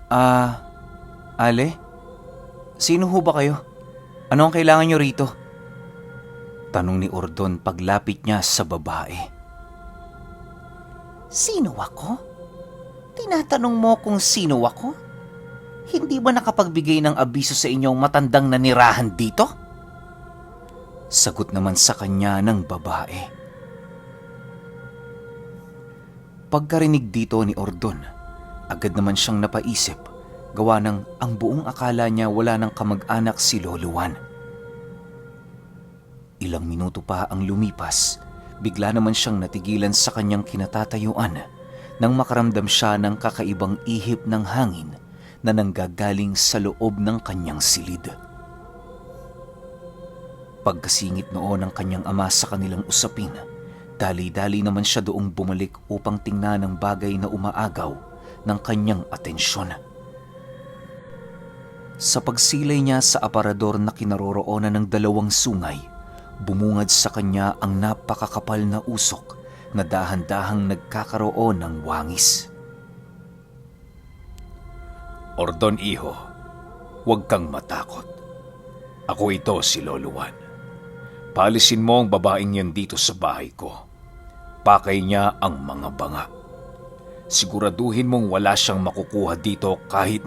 Ah, Ale? Sino ho ba kayo? Ano ang kailangan nyo rito? Tanong ni Ordon paglapit niya sa babae. Sino ako? Tinatanong mo kung sino ako? Hindi ba nakapagbigay ng abiso sa inyong matandang nanirahan dito? Sagot naman sa kanya ng babae. Pagkarinig dito ni Ordon, agad naman siyang napaisip, gawa ng ang buong akala niya wala ng kamag-anak si Lolo Juan. Ilang minuto pa ang lumipas, bigla naman siyang natigilan sa kanyang kinatatayuan nang makaramdam siya ng kakaibang ihip ng hangin na nanggagaling sa loob ng kanyang silid. Pagkasingit noon ng kanyang ama sa kanilang usapin, dali-dali naman siya doong bumalik upang tingnan ang bagay na umaagaw ng kanyang atensyon. Sa pagsilay niya sa aparador na kinaroroonan ng dalawang sungay, bumungad sa kanya ang napakakapal na usok na dahan-dahang nagkakaroon ng wangis. Ordon, iho, huwag kang matakot. Ako ito si Lolo Juan. Paalisin mo ang babaeng yan dito sa bahay ko. Pakay niya ang mga banga. Siguraduhin mong wala siyang makukuha dito kahit...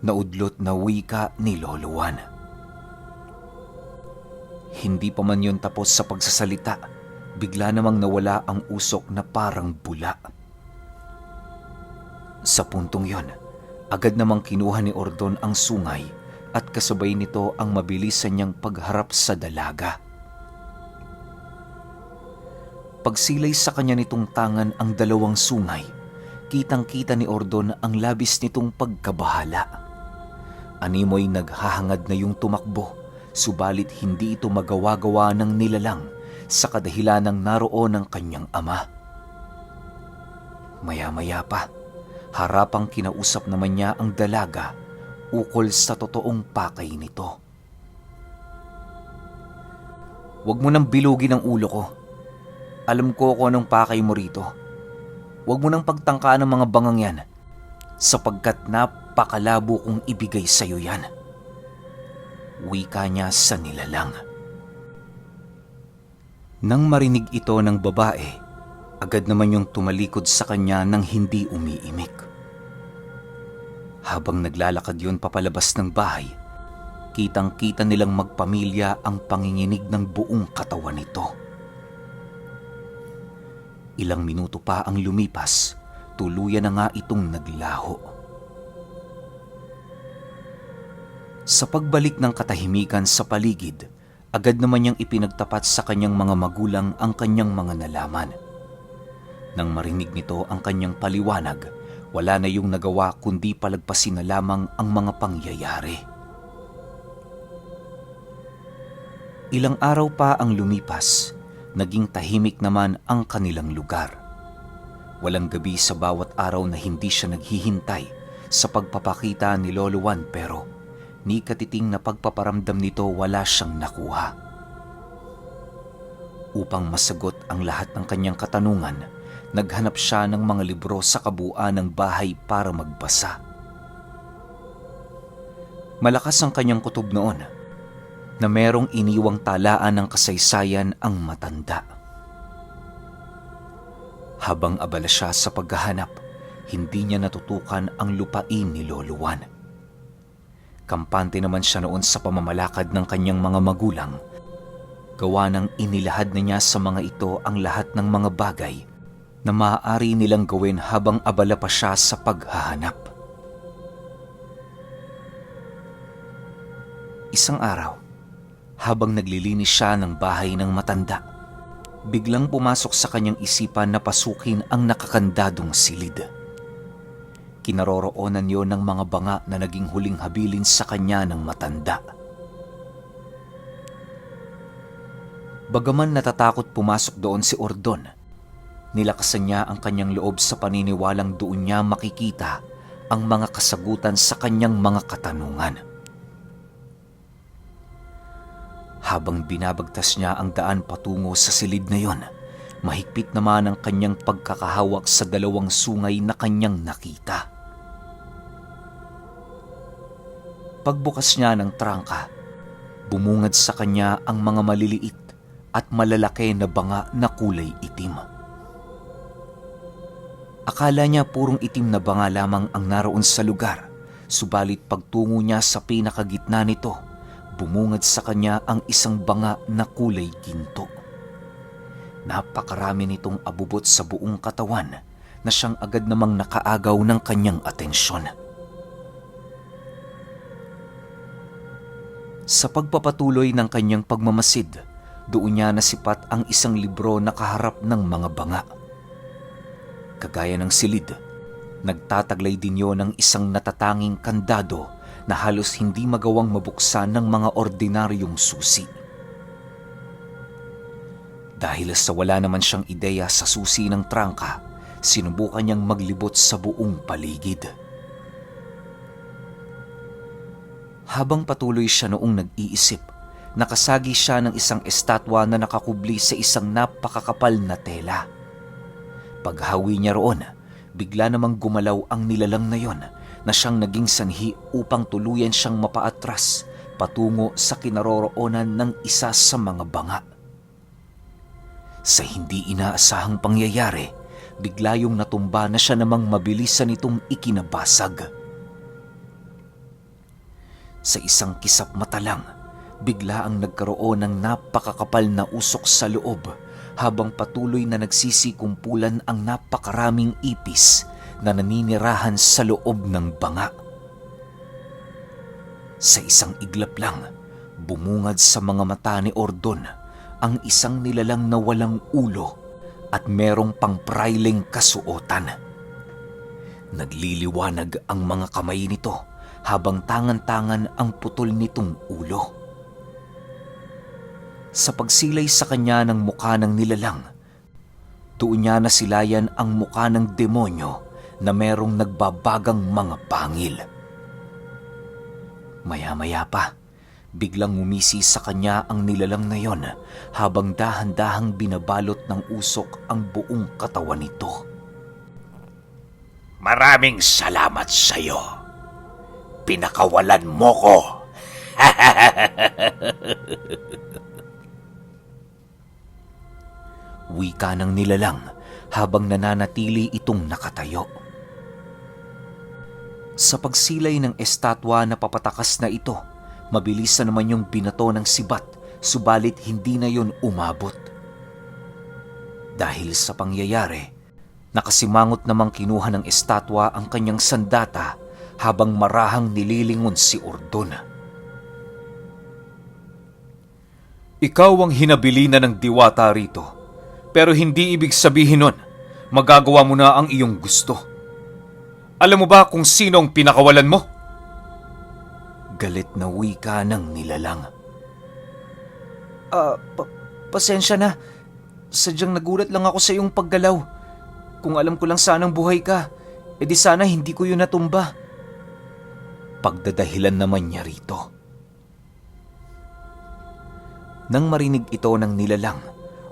Naudlot na wika ni Lolo Juan. Hindi pa man yun tapos sa pagsasalita, bigla namang nawala ang usok na parang bula. Sa puntong yon, agad namang kinuha ni Ordon ang sungay at kasabay nito ang mabilisan niyang pagharap sa dalaga. Pagsilay sa kanya nitong tangan ang dalawang sungay, kitang-kita ni Ordon ang labis nitong pagkabahala. Animoy naghahangad na yung tumakbo, subalit hindi ito magawa-gawa ng nilalang sa kadahilan ng naroon ng kanyang ama. Maya-maya pa, harapang kinausap naman niya ang dalaga ukol sa totoong pakay nito. Huwag mo nang bilugin ang ulo ko. Alam ko kung anong pakay mo rito. Huwag mo nang pagtangka ng mga bangang yan, sapagkat napakalabo kong ibigay sa'yo yan. Wika niya sa nilalang. Nang marinig ito ng babae, agad naman yung tumalikod sa kanya nang hindi umiimik. Habang naglalakad yun papalabas ng bahay, kitang-kita nilang magpamilya ang panginginig ng buong katawan nito. Ilang minuto pa ang lumipas, tuluyan na nga itong naglaho. Sa pagbalik ng katahimikan sa paligid, agad naman niyang ipinagtapat sa kanyang mga magulang ang kanyang mga nalaman. Nang marinig nito ang kanyang paliwanag, wala na yung nagawa kundi palagpasin na lamang ang mga pangyayari. Ilang araw pa ang lumipas, naging tahimik naman ang kanilang lugar. Walang gabi sa bawat araw na hindi siya naghihintay sa pagpapakita ni Lolo Juan, pero ni katiting na pagpaparamdam nito wala siyang nakuha. Upang masagot ang lahat ng kanyang katanungan, naghanap siya ng mga libro sa kabuuan ng bahay para magbasa. Malakas ang kanyang kutob noon na merong iniwang talaan ng kasaysayan ang matanda. Habang abala siya sa paghahanap, hindi niya natutukan ang lupain ni Lolo Juan. Kampante naman siya noon sa pamamalakad ng kanyang mga magulang, gawa ng inilahad na niya sa mga ito ang lahat ng mga bagay na maaari nilang gawin habang abala pa siya sa paghahanap. Isang araw, habang naglilinis siya ng bahay ng matanda, biglang pumasok sa kanyang isipan na pasukin ang nakakandadong silid. Kinaroroonan yon ng mga banga na naging huling habilin sa kanya ng matanda. Bagaman natatakot pumasok doon si Ordon, nilakasan niya ang kanyang loob sa paniniwalang doon niya makikita ang mga kasagutan sa kanyang mga katanungan. Habang binabagtas niya ang daan patungo sa silid na yon, mahigpit naman ang kanyang pagkakahawak sa dalawang sungay na kanyang nakita. Pagbukas niya ng trangka, bumungad sa kanya ang mga maliliit at malalaki na banga na kulay itim. Akala niya purong itim na banga lamang ang naroon sa lugar, subalit pagtungo niya sa pinakagitna nito, bumungad sa kanya ang isang banga na kulay ginto. Napakarami nitong abubot sa buong katawan na siyang agad namang nakaagaw ng kanyang atensyon. Sa pagpapatuloy ng kanyang pagmamasid, doon niya nasipat ang isang libro na kaharap ng mga banga. Kagaya ng silid, nagtataglay din yon ng isang natatanging kandado na halos hindi magawang mabuksan ng mga ordinaryong susi. Dahil sa wala naman siyang ideya sa susi ng trangka, sinubukan niyang maglibot sa buong paligid. Habang patuloy siya noong nag-iisip, nakasagi siya ng isang estatwa na nakakubli sa isang napakakapal na tela. Paghawi niya roon, bigla namang gumalaw ang nilalang na yon na siyang naging sanhi upang tuluyan siyang mapaatras patungo sa kinaroroonan ng isa sa mga banga. Sa hindi inaasahang pangyayari, bigla yung natumba na siya namang mabilisan nitong ikinabasag. Sa isang kisap mata lang, bigla ang nagkaroon ng napakakapal na usok sa loob habang patuloy na nagsisikumpulan ang napakaraming ipis na naninirahan sa loob ng banga. Sa isang iglap lang, bumungad sa mga mata ni Ordon ang isang nilalang na walang ulo at merong pangprailing kasuotan. Nagliliwanag ang mga kamay nito habang tangan-tangan ang putol nitong ulo. Sa pagsilay sa kanya ng mukha ng nilalang, doon niya nasilayan ang mukha ng demonyo na merong nagbabagang mga pangil. Maya-maya pa, biglang umisi sa kanya ang nilalang na yon habang dahan-dahang binabalot ng usok ang buong katawan nito. Maraming salamat sa iyo. Pinakawalan mo ko. Wika ng nilalang habang nananatili itong nakatayo. Sa pagsilay ng estatwa na papatakas na ito, mabilis na naman yung binato ng sibat, subalit hindi na yon umabot. Dahil sa pangyayari, nakasimangot namang kinuha ng estatwa ang kanyang sandata habang marahang nililingon si Ordon. Ikaw ang hinabili na ng diwata rito, pero hindi ibig sabihin nun, magagawa mo na ang iyong gusto. Alam mo ba kung sino ang pinakawalan mo? Galit na wika ng nilalang. Pasensya na. Sadyang nagulat lang ako sa iyong paggalaw. Kung alam ko lang sanang buhay ka, edi sana hindi ko yun natumba. Pagdadahilan naman niya rito. Nang marinig ito ng nilalang,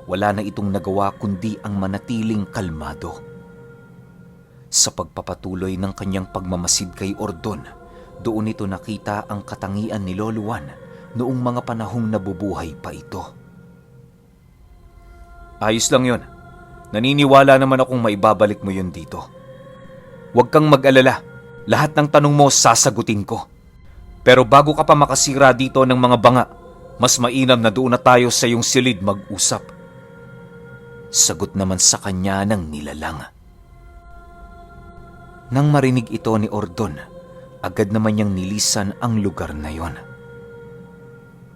wala na itong nagawa kundi ang manatiling kalmado. Sa pagpapatuloy ng kanyang pagmamasid kay Ordon, doon ito nakita ang katangian ni Lolo Juan noong mga panahong nabubuhay pa ito. Ayos lang yon. Naniniwala naman akong maibabalik mo yun dito. Huwag kang mag-alala. Lahat ng tanong mo sasagutin ko. Pero bago ka pa makasira dito ng mga banga, mas mainam na doon na tayo sa iyong silid mag-usap. Sagot naman sa kanya ng nilalang. Nang marinig ito ni Ordon, agad naman niyang nilisan ang lugar na yon.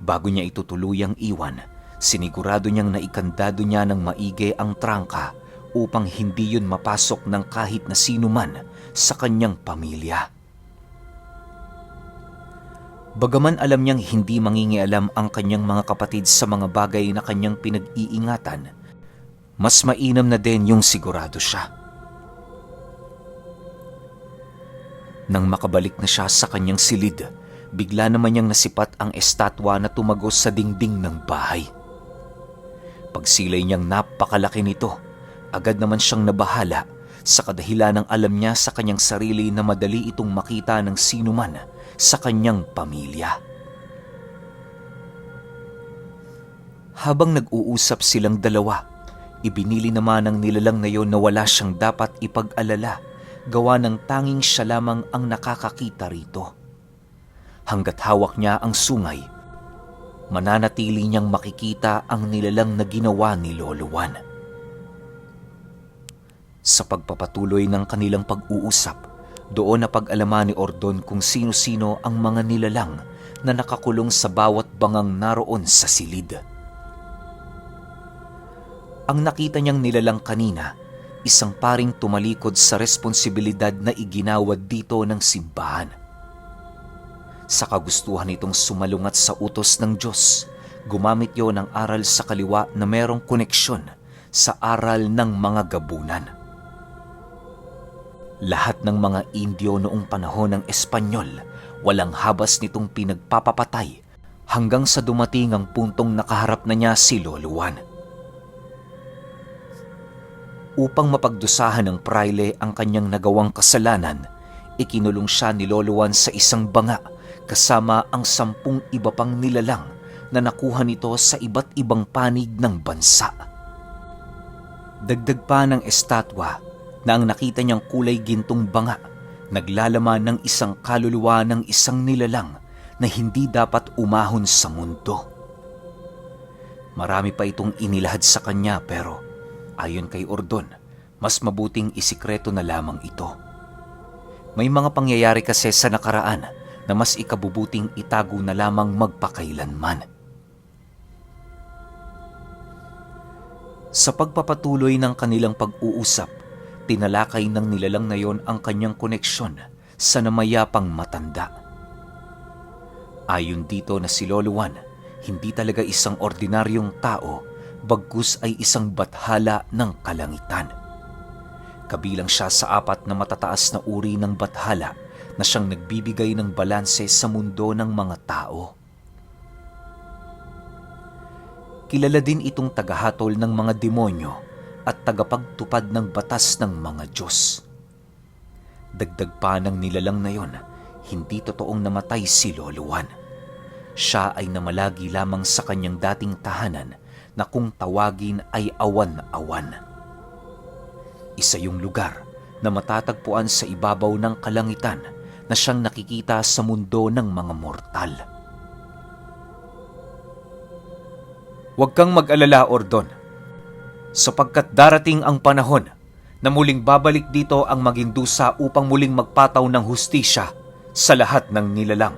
Bago niya ito tuluyang iwan, sinigurado niyang naikandado niya ng maigi ang trangka upang hindi yun mapasok ng kahit na sino man sa kanyang pamilya. Bagaman alam niyang hindi mangingialam ang kanyang mga kapatid sa mga bagay na kanyang pinag-iingatan, mas mainam na din yung sigurado siya. Nang makabalik na siya sa kanyang silid, bigla naman niyang nasipat ang estatwa na tumagos sa dingding ng bahay. Pagsilay niyang napakalaki nito, agad naman siyang nabahala sa kadahilan ng alam niya sa kanyang sarili na madali itong makita ng sinuman sa kanyang pamilya. Habang nag-uusap silang dalawa, ibinili naman ng nilalang na yon na wala siyang dapat ipag-alala, gawa ng tanging siya lamang ang nakakakita rito. Hanggat hawak niya ang sungay, mananatili niyang makikita ang nilalang na ginawa ni Lolo Juan. Sa pagpapatuloy ng kanilang pag-uusap, doon na pag-alaman ni Ordon kung sino-sino ang mga nilalang na nakakulong sa bawat bangang naroon sa silid. Ang nakita niyang nilalang kanina, isang paring tumalikod sa responsibilidad na iginawad dito ng simbahan. Sa kagustuhan nitong sumalungat sa utos ng Diyos, gumamit yon ng aral sa kaliwa na merong koneksyon sa aral ng mga gabunan. Lahat ng mga Indio noong panahon ng Espanyol, walang habas nitong pinagpapapatay hanggang sa dumating ang puntong nakaharap na niya si Lolo Juan. Upang mapagdusahan ng praile ang kanyang nagawang kasalanan, ikinulong siya ni Lolo Juan sa isang banga kasama ang 10 iba pang nilalang na nakuha nito sa iba't ibang panig ng bansa. Dagdag pa ng estatwa na ang nakita niyang kulay gintong banga naglalaman ng isang kaluluwa ng isang nilalang na hindi dapat umahon sa mundo. Marami pa itong inilahad sa kanya pero ayon kay Ordon, mas mabuting isikreto na lamang ito. May mga pangyayari kasi sa nakaraan na mas ikabubuting itago na lamang magpakailanman. Sa pagpapatuloy ng kanilang pag-uusap, tinalakay ng nilalang na yon ang kanyang koneksyon sa namayapang matanda. Ayon dito na si Lolo Juan, hindi talaga isang ordinaryong tao, bagkus ay isang bathala ng kalangitan. Kabilang siya sa 4 na matataas na uri ng bathala na siyang nagbibigay ng balanse sa mundo ng mga tao. Kilala din itong tagahatol ng mga demonyo at tagapagtupad ng batas ng mga Diyos. Dagdag pa ng nilalang na yon, hindi totoong namatay si Lolo Juan. Siya ay namalagi lamang sa kanyang dating tahanan na kung tawagin ay awan-awan. Isa yung lugar na matatagpuan sa ibabaw ng kalangitan na siyang nakikita sa mundo ng mga mortal. Huwag kang mag-alala, Ordon, sapagkat darating ang panahon na muling babalik dito ang maging dusa upang muling magpataw ng hustisya sa lahat ng nilalang.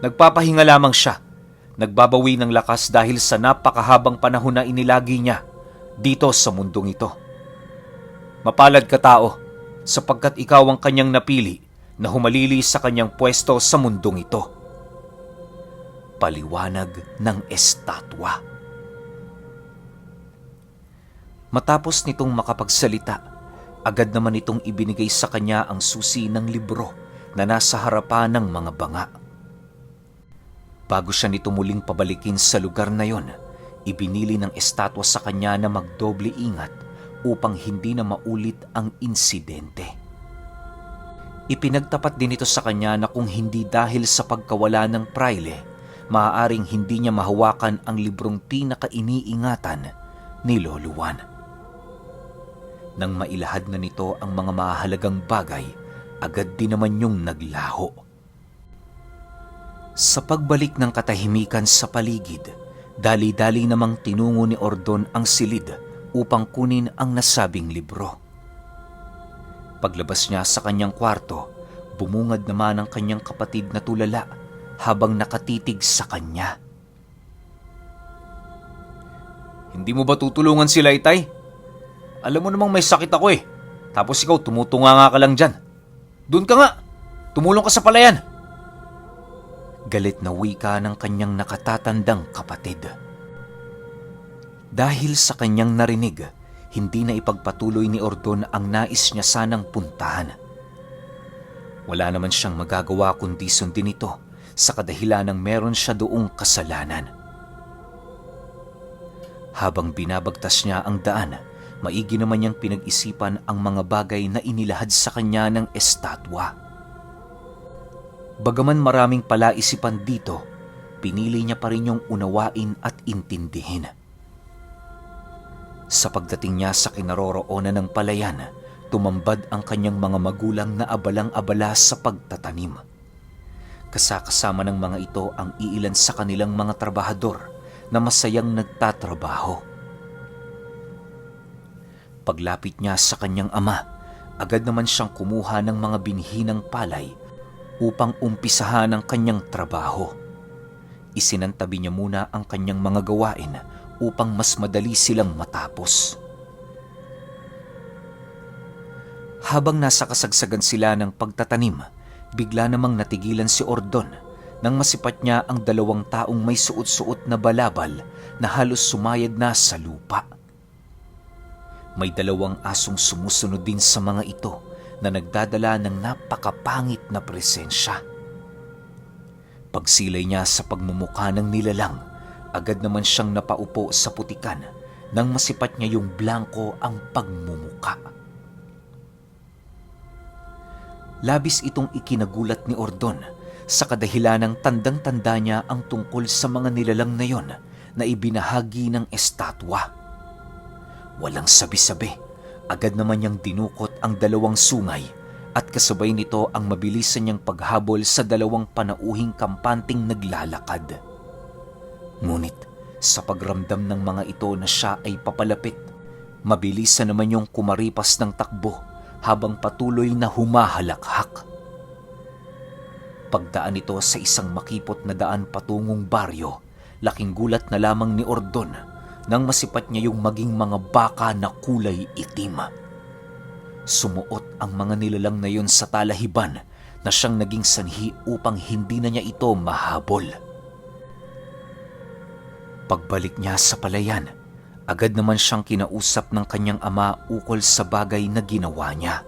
Nagpapahinga lamang siya, nagbabawi ng lakas dahil sa napakahabang panahon na inilagi niya dito sa mundong ito. Mapalad ka tao, sapagkat ikaw ang kanyang napili na humalili sa kanyang pwesto sa mundong ito. Paliwanag ng estatwa. Matapos nitong makapagsalita, agad naman itong ibinigay sa kanya ang susi ng libro na nasa harapan ng mga banga. Bago siya nito muling pabalikin sa lugar na yon, ibinili ng estatwa sa kanya na magdoble ingat upang hindi na maulit ang insidente. Ipinagtapat din ito sa kanya na kung hindi dahil sa pagkawala ng praile, maaaring hindi niya mahawakan ang librong pinaka-iniingatan ni Lolo Juan. Nang mailahad na nito ang mga mahalagang bagay, agad din naman yung naglaho. Sa pagbalik ng katahimikan sa paligid, dali-dali namang tinungo ni Ordon ang silid upang kunin ang nasabing libro. Paglabas niya sa kanyang kwarto, bumungad naman ang kanyang kapatid na tulala habang nakatitig sa kanya. Hindi mo ba tutulungan sila, Itay? Alam mo namang may sakit ako eh. Tapos ikaw tumutunga ka lang dyan. Doon ka nga! Tumulong ka sa palayan! Galit na wika ng kanyang nakatatandang kapatid. Dahil sa kanyang narinig, hindi na ipagpatuloy ni Ordon ang nais niya sanang puntahan. Wala naman siyang magagawa kundi sundin ito sa kadahilan ng meron siya doong kasalanan. Habang binabagtas niya ang daan, Maigi naman niyang pinag-isipan ang mga bagay na inilahad sa kanya ng estatwa. Bagaman maraming palaisipan dito, pinili niya pa rin yung unawain at intindihin. Sa pagdating niya sa kinaroroonan ng palayan, tumambad ang kanyang mga magulang na abalang-abala sa pagtatanim. Kasakasama ng mga ito ang iilan sa kanilang mga trabahador na masayang nagtatrabaho. Paglapit niya sa kanyang ama, agad naman siyang kumuha ng mga binhi ng palay upang umpisahan ang kanyang trabaho. Isinantabi niya muna ang kanyang mga gawain upang mas madali silang matapos. Habang nasa kasagsagan sila ng pagtatanim, bigla namang natigilan si Ordon nang masipat niya ang 2 taong may suot-suot na balabal na halos sumayad na sa lupa. May 2 asong sumusunod din sa mga ito na nagdadala ng napakapangit na presensya. Pagsilay niya sa pagmumukha ng nilalang, agad naman siyang napaupo sa putikan nang masipat niya yung blanko ang pagmumuka. Labis itong ikinagulat ni Ordon sa kadahilanang tandang-tanda niya ang tungkol sa mga nilalang na yon na ibinahagi ng estatwa. Walang sabi-sabi, agad naman niyang dinukot ang 2 sungay at kasabay nito ang mabilisan niyang paghabol sa 2 panauhing kampanting naglalakad. Ngunit sa pagramdam ng mga ito na siya ay papalapit, mabilisan naman yung kumaripas ng takbo habang patuloy na humahalakhak. Pagdaan nito sa isang makipot na daan patungong baryo, laking gulat na lamang ni Ordon nang masipat niya yung maging mga baka na kulay itim. Sumuot ang mga nilalang na yun sa talahiban na siyang naging sanhi upang hindi na niya ito mahabol. Pagbalik niya sa palayan, agad naman siyang kinausap ng kanyang ama ukol sa bagay na ginawa niya.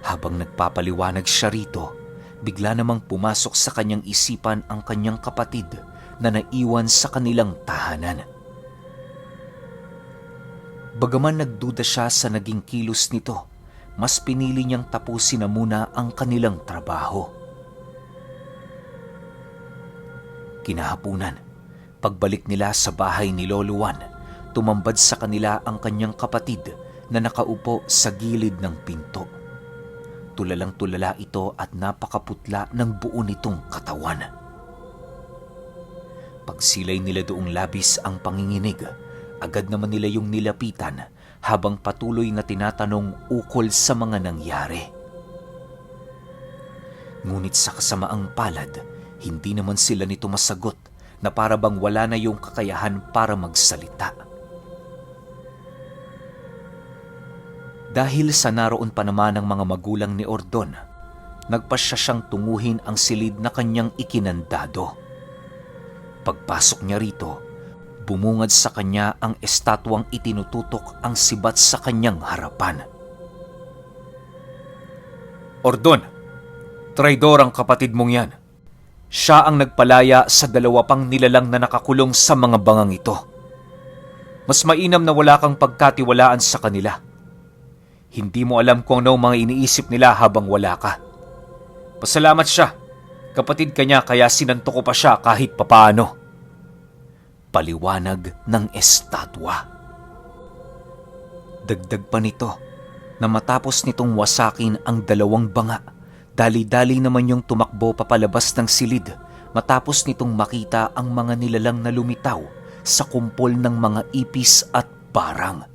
Habang nagpapaliwanag siya rito, bigla namang pumasok sa kanyang isipan ang kanyang kapatid na naiwan sa kanilang tahanan. Bagaman nagduda siya sa naging kilos nito, mas pinili niyang tapusin na muna ang kanilang trabaho. Kinahapunan, pagbalik nila sa bahay ni Lolo Juan, tumambad sa kanila ang kanyang kapatid na nakaupo sa gilid ng pinto. Tulalang-tulala ito at napakaputla ng buo nitong katawan. Pagsilay nila doong labis ang panginginig, agad naman nila yung nilapitan habang patuloy na tinatanong ukol sa mga nangyari. Ngunit sa kasamaang palad, hindi naman sila nito masagot na para bang wala na yung kakayahan para magsalita. Dahil sa naroon pa naman ang mga magulang ni Ordon, nagpasya siyang tunguhin ang silid na kanyang ikinandado. Pagpasok niya rito, bumungad sa kanya ang estatwang itinututok ang sibat sa kanyang harapan. Ordon, traidor ang kapatid mong yan. Siya ang nagpalaya sa 2 pang nilalang na nakakulong sa mga bangang ito. Mas mainam na wala kang pagkatiwalaan sa kanila. Hindi mo alam kung ano mga iniisip nila habang wala ka. Pasalamat siya. Kapatid ka niya kaya sinanto ko pa siya kahit papaano. Paliwanag ng estatwa. Dagdag pa nito na matapos nitong wasakin ang 2 banga, dali-dali naman yung tumakbo papalabas ng silid matapos nitong makita ang mga nilalang na lumitaw sa kumpol ng mga ipis at barang.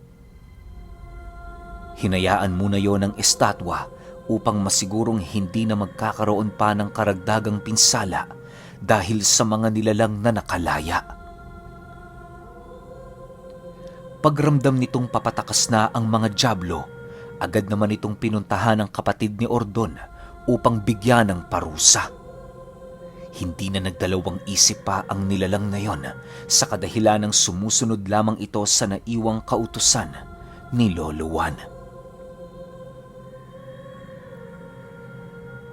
Hinayaan muna yon ng estatwa upang masigurong hindi na magkakaroon pa ng karagdagang pinsala dahil sa mga nilalang na nakalaya. Pagramdam nitong papatakas na ang mga dyablo, agad naman itong pinuntahan ng kapatid ni Ordon upang bigyan ng parusa. Hindi na nagdalawang isip pa ang nilalang na yon sa kadahilanang sumusunod lamang ito sa naiwang kautusan ni Lolo Juan.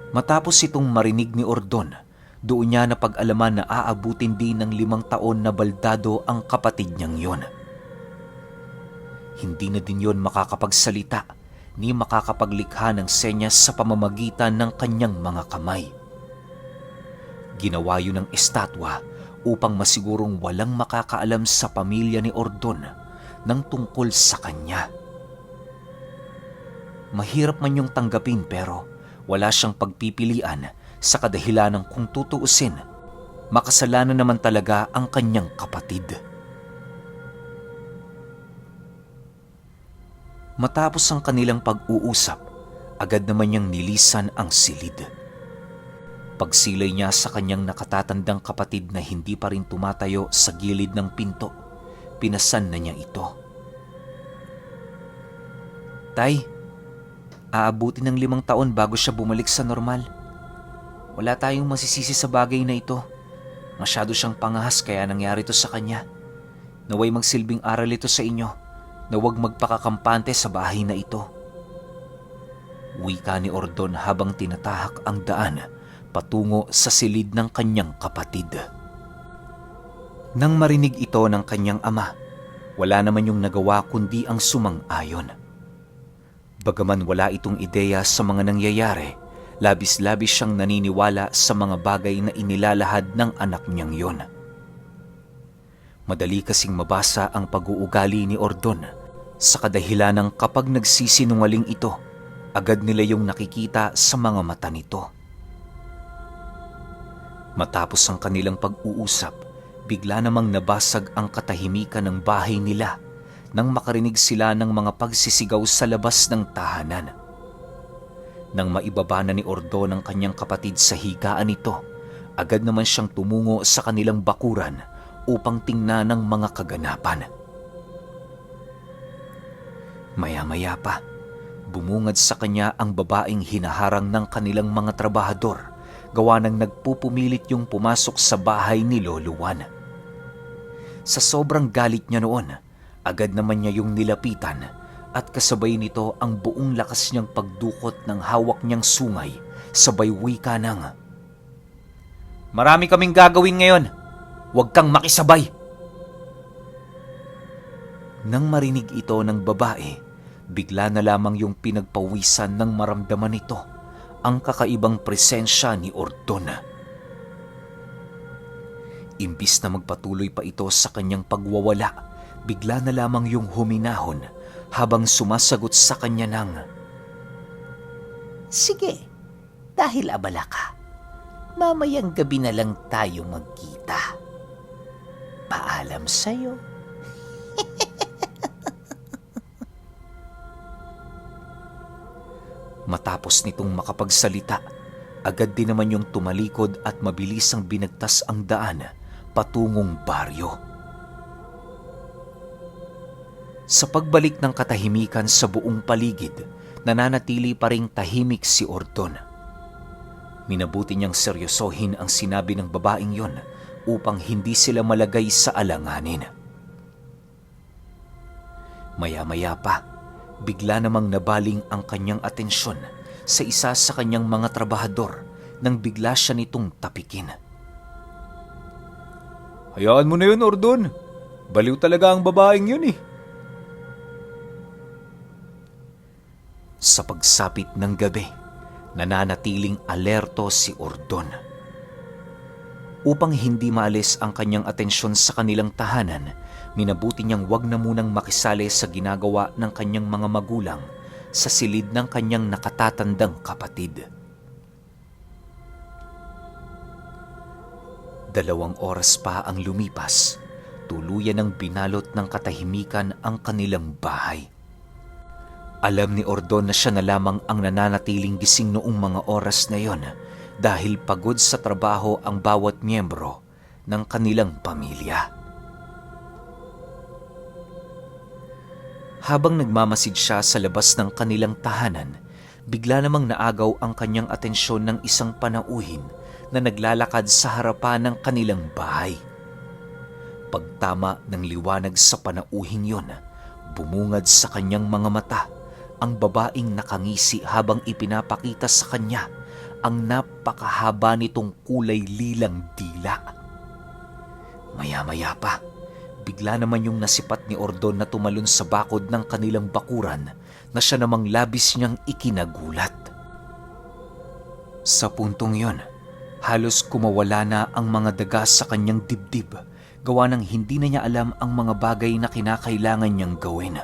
Matapos itong marinig ni Ordon, doon niya napag-alaman na aabutin din ng 5 taon na baldado ang kapatid niyang yon. Hindi na din yon makakapagsalita ni makakapaglikha ng senyas sa pamamagitan ng kanyang mga kamay. Ginawa yun ng estatwa upang masigurong walang makakaalam sa pamilya ni Ordon ng tungkol sa kanya. Mahirap man yung tanggapin pero wala siyang pagpipilian sa kadahilanang kung tutuusin, makasalanan naman talaga ang kanyang kapatid. Matapos ang kanilang pag-uusap, agad naman niyang nilisan ang silid. Pagsilay niya sa kanyang nakatatandang kapatid na hindi pa rin tumatayo sa gilid ng pinto, pinasan na niya ito. Tay, aabuti ng 5 taon bago siya bumalik sa normal. Wala tayong masisisi sa bagay na ito. Masyado siyang pangahas kaya nangyari ito sa kanya. Naway magsilbing aral ito sa inyo na huwag magpakakampante sa bahay na ito. Wika ni Ordon habang tinatahak ang daan patungo sa silid ng kanyang kapatid. Nang marinig ito ng kanyang ama, wala naman yung nagawa kundi ang sumang-ayon. Bagaman wala itong ideya sa mga nangyayari, labis-labis siyang naniniwala sa mga bagay na inilalahad ng anak niyang yon. Madali kasing mabasa ang pag-uugali ni Ordon sa kadahilanang kapag nagsisinungaling ito, agad nila yung nakikita sa mga mata nito. Matapos ang kanilang pag-uusap, bigla namang nabasag ang katahimikan ng bahay nila nang makarinig sila ng mga pagsisigaw sa labas ng tahanan. Nang maibaba na ni Ordon ang kanyang kapatid sa higaan nito, agad naman siyang tumungo sa kanilang bakuran upang tingnan ng mga kaganapan. Maya-maya pa, bumungad sa kanya ang babaeng hinaharang ng kanilang mga trabahador, gawa ng nagpupumilit yung pumasok sa bahay ni Lolo Juan. Sa sobrang galit niya noon, agad naman niya yung nilapitan at kasabay nito ang buong lakas niyang pagdukot ng hawak niyang sungay, sabay wika ng, "Marami kaming gagawin ngayon. Huwag kang makisabay." Nang marinig ito ng babae, bigla na lamang yung pinagpawisan ng maramdaman nito ang kakaibang presensya ni Ordon. Imbis na magpatuloy pa ito sa kanyang pagwawala, bigla na lamang yung huminahon habang sumasagot sa kanya ng, Sige, dahil abala ka, mamayang gabi na lang tayo magkita. Paalam sa'yo. Matapos nitong makapagsalita, agad din naman yung tumalikod at mabilisang binagtas ang daan patungong baryo. Sa pagbalik ng katahimikan sa buong paligid, nananatili pa ring tahimik si Ordon. Minabuti niyang seryosohin ang sinabi ng babaeng yon upang hindi sila malagay sa alanganin. Maya-maya pa, bigla namang nabaling ang kanyang atensyon sa isa sa kanyang mga trabahador nang bigla siya nitong tapikin. Hayaan mo na yun, Ordon. Baliw talaga ang babaeng yun eh. Sa pagsapit ng gabi, nananatiling alerto si Ordon. Upang hindi maalis ang kanyang atensyon sa kanilang tahanan, minabuti niyang wag na munang makisali sa ginagawa ng kanyang mga magulang sa silid ng kanyang nakatatandang kapatid. 2 oras pa ang lumipas, tuluyan ng binalot ng katahimikan ang kanilang bahay. Alam ni Ordon na siya na lamang ang nananatiling gising noong mga oras na yon dahil pagod sa trabaho ang bawat miyembro ng kanilang pamilya. Habang nagmamasid siya sa labas ng kanilang tahanan, bigla namang naagaw ang kanyang atensyon ng isang panauhin na naglalakad sa harapan ng kanilang bahay. Pagtama ng liwanag sa panauhing yon, bumungad sa kanyang mga mata ang babaeng nakangisi habang ipinapakita sa kanya ang napakahaba nitong kulay lilang dila. Maya-maya pa, bigla naman yung nasipat ni Ordon na tumalon sa bakod ng kanilang bakuran na siya namang labis niyang ikinagulat. Sa puntong yon, halos kumawala na ang mga daga sa kanyang dibdib, gawa ng hindi na niya alam ang mga bagay na kinakailangan niyang gawin.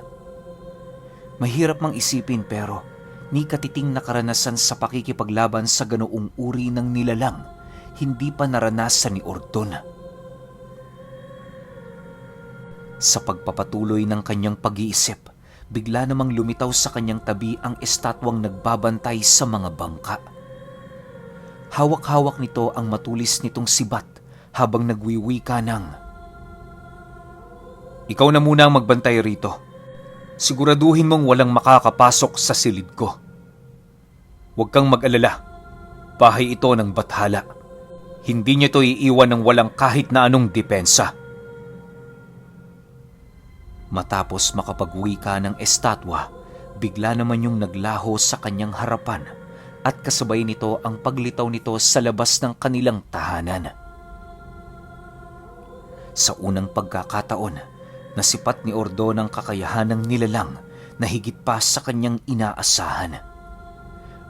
Mahirap mang isipin pero ni katiting na karanasan sa pakikipaglaban sa ganoong uri ng nilalang, hindi pa naranasan ni Ordon. Sa pagpapatuloy ng kanyang pag-iisip, bigla namang lumitaw sa kanyang tabi ang estatwang nagbabantay sa mga bangka. Hawak-hawak nito ang matulis nitong sibat habang nagwiwika ng, "Ikaw na muna ang magbantay rito. Siguraduhin mong walang makakapasok sa silid ko. Huwag kang mag-alala. Bahay ito ng bathala. Hindi niya ito iiwan ng walang kahit na anong depensa." Matapos makapagwika ng estatwa, bigla naman yung naglaho sa kanyang harapan at kasabay nito ang paglitaw nito sa labas ng kanilang tahanan. Sa unang pagkakataon, nasipat ni Ordon ang kakayahan ng nilalang na higit pa sa kanyang inaasahan.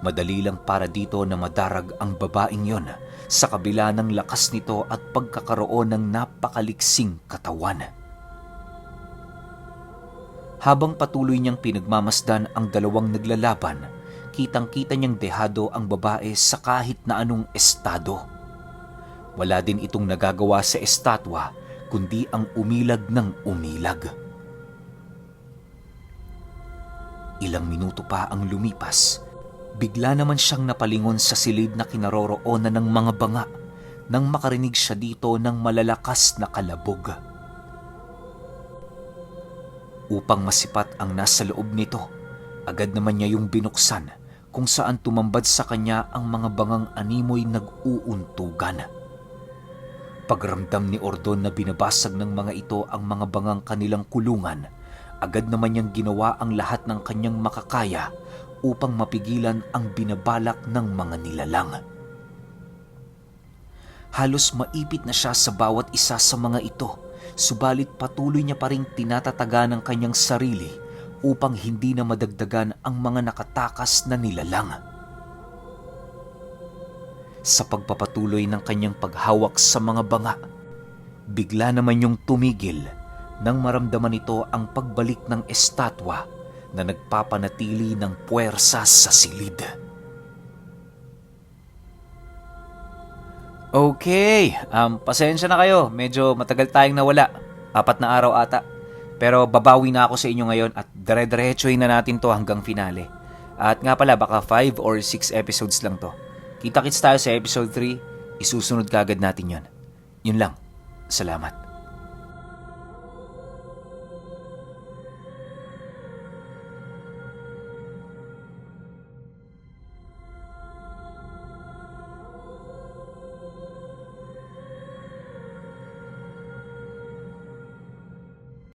Madali lang para dito na madarag ang babaeng yon sa kabila ng lakas nito at pagkakaroon ng napakaliksing katawan. Habang patuloy niyang pinagmamasdan ang dalawang naglalaban, kitang-kita niyang dehado ang babae sa kahit na anong estado. Wala din itong nagagawa sa estatwa kundi ang umilag ng umilag. Ilang minuto pa ang lumipas, bigla naman siyang napalingon sa silid na kinaroroonan ng mga banga nang makarinig siya dito ng malalakas na kalabog. Upang masipat ang nasa loob nito, agad naman niya yung binuksan kung saan tumambad sa kanya ang mga bangang animoy nag-uuntugan. Pagramdam ni Ordon na binabasag ng mga ito ang mga bangang kanilang kulungan, agad naman niyang ginawa ang lahat ng kanyang makakaya upang mapigilan ang binabalak ng mga nilalang. Halos maipit na siya sa bawat isa sa mga ito, subalit patuloy niya pa ring tinatataga ng kanyang sarili upang hindi na madagdagan ang mga nakatakas na nilalang. Sa pagpapatuloy ng kanyang paghawak sa mga banga, bigla naman yung tumigil nang maramdaman nito ang pagbalik ng estatwa na nagpapanatili ng puwersa sa silid. Okay, pasensya na kayo. Medyo matagal tayong nawala. 4 na araw ata. Pero babawi na ako sa inyo ngayon at dire-diretsuhin na natin to hanggang finale. At nga pala, baka 5 or 6 episodes lang to. Kita-kits tayo sa episode 3. Isusunod kagad natin yon. Yun lang. Salamat.